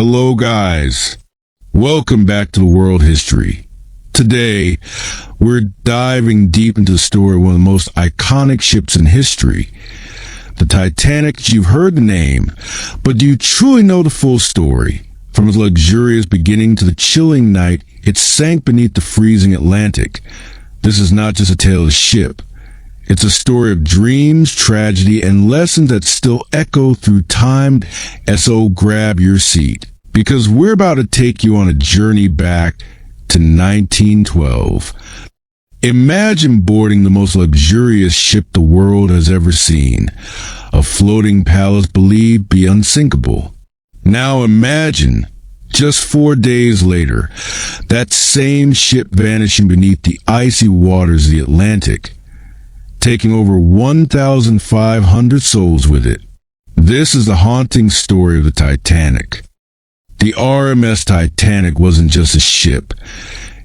Hello guys, welcome back to the World History. Today, we're diving deep into the story of one of the most iconic ships in history. The Titanic. You've heard the name, but do you truly know the full story? From its luxurious beginning to the chilling night it sank beneath the freezing Atlantic. This is not just a tale of a ship. It's a story of dreams, tragedy, and lessons that still echo through time. So grab your seat, because we're about to take you on a journey back to 1912. Imagine boarding the most luxurious ship the world has ever seen, a floating palace believed to be unsinkable. Now imagine, just 4 days later, that same ship vanishing beneath the icy waters of the Atlantic, taking over 1,500 souls with it. This is the haunting story of the Titanic. The RMS Titanic wasn't just a ship.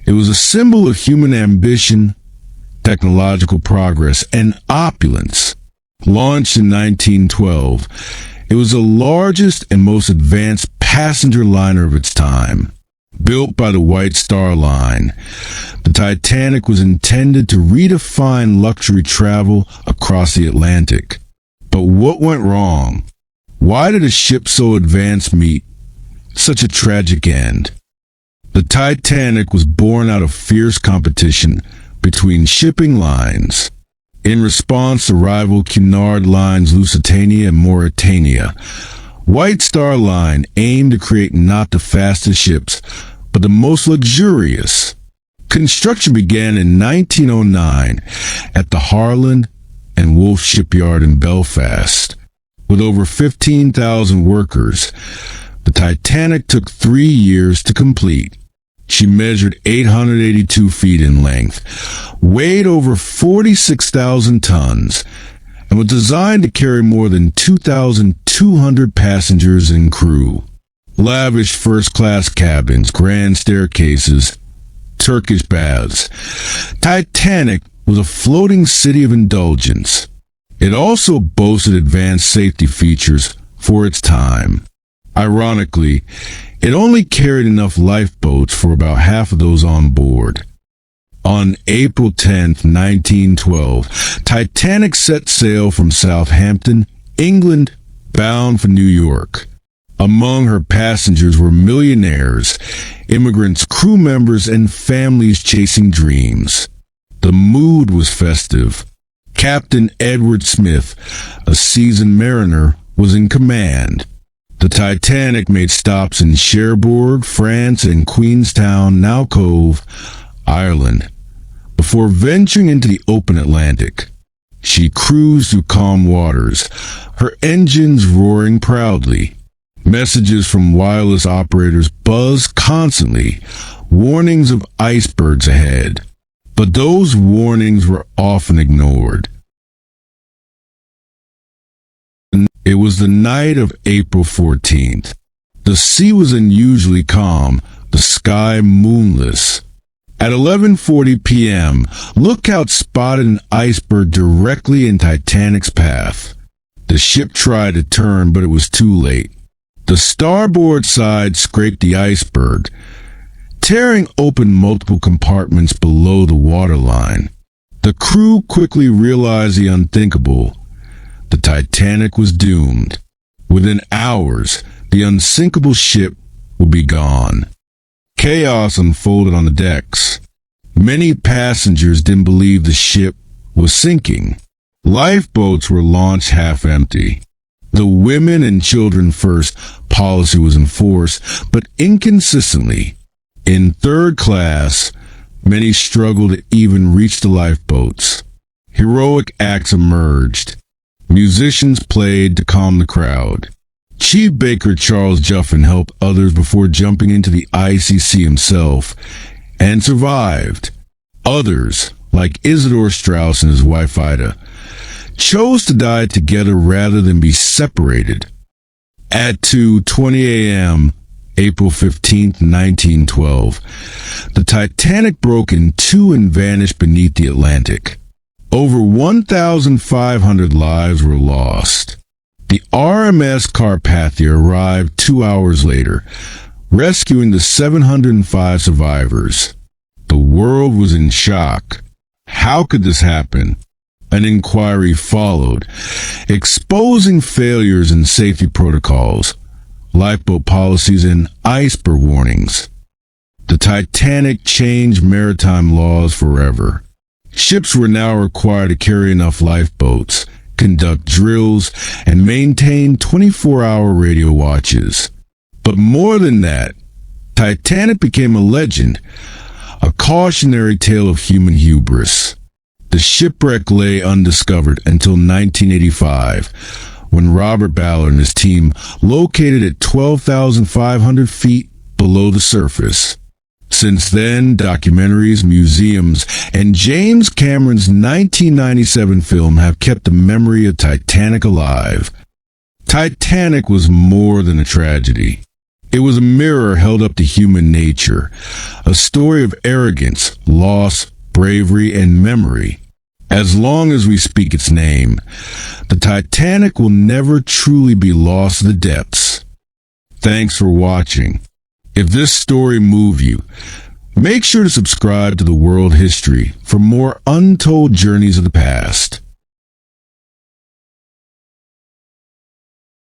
It was a symbol of human ambition, technological progress, and opulence. Launched in 1912, it was the largest and most advanced passenger liner of its time. Built by the White Star Line, the Titanic was intended to redefine luxury travel across the Atlantic. But what went wrong? Why did a ship so advanced meet such a tragic end? The Titanic was born out of fierce competition between shipping lines. In response to rival Cunard Line's Lusitania and Mauritania, White Star Line aimed to create not the fastest ships, but the most luxurious. Construction began in 1909 at the Harland and Wolff Shipyard in Belfast. With over 15,000 workers, the Titanic took 3 years to complete. She measured 882 feet in length, weighed over 46,000 tons, and was designed to carry more than 2,200 passengers and crew. Lavish first-class cabins, grand staircases, Turkish baths. Titanic was a floating city of indulgence. It also boasted advanced safety features for its time. Ironically, it only carried enough lifeboats for about half of those on board. On April 10, 1912, Titanic set sail from Southampton, England, bound for New York. Among her passengers were millionaires, immigrants, crew members, and families chasing dreams. The mood was festive. Captain Edward Smith, a seasoned mariner, was in command. The Titanic made stops in Cherbourg, France, and Queenstown, now Cove, Ireland, before venturing into the open Atlantic. She cruised through calm waters, her engines roaring proudly. Messages from wireless operators buzzed constantly, warnings of icebergs ahead. But those warnings were often ignored. It was the night of April 14th. The sea was unusually calm, the sky moonless. At 11:40 p.m., Lookout spotted an iceberg directly in Titanic's path. The ship tried to turn, but it was too late. The starboard side scraped the iceberg, tearing open multiple compartments below the waterline. The crew quickly realized the unthinkable. The Titanic was doomed. Within hours, the unsinkable ship would be gone. Chaos unfolded on the decks. Many passengers didn't believe the ship was sinking. Lifeboats were launched half empty. The women and children first policy was enforced, but inconsistently. In third class, many struggled to even reach the lifeboats. Heroic acts emerged. Musicians played to calm the crowd. Chief Baker Charles Juffin helped others before jumping into the icy sea himself, and survived. Others, like Isidore Strauss and his wife Ida, chose to die together rather than be separated. At 2:20 a.m., April 15, 1912, the Titanic broke in two and vanished beneath the Atlantic. Over 1,500 lives were lost. The RMS Carpathia arrived 2 hours later, rescuing the 705 survivors. The world was in shock. How could this happen? An inquiry followed, exposing failures in safety protocols, lifeboat policies, and iceberg warnings. The Titanic changed maritime laws forever. Ships were now required to carry enough lifeboats, conduct drills, and maintain 24-hour radio watches. But more than that, Titanic became a legend, a cautionary tale of human hubris. The shipwreck lay undiscovered until 1985, when Robert Ballard and his team located it 12,500 feet below the surface. Since then, documentaries, museums, and James Cameron's 1997 film have kept the memory of Titanic alive. Titanic was more than a tragedy. It was a mirror held up to human nature, a story of arrogance, loss, bravery, and memory. As long as we speak its name, the Titanic will never truly be lost to the depths. Thanks for watching. If this story moved you, make sure to subscribe to the World History for more untold journeys of the past.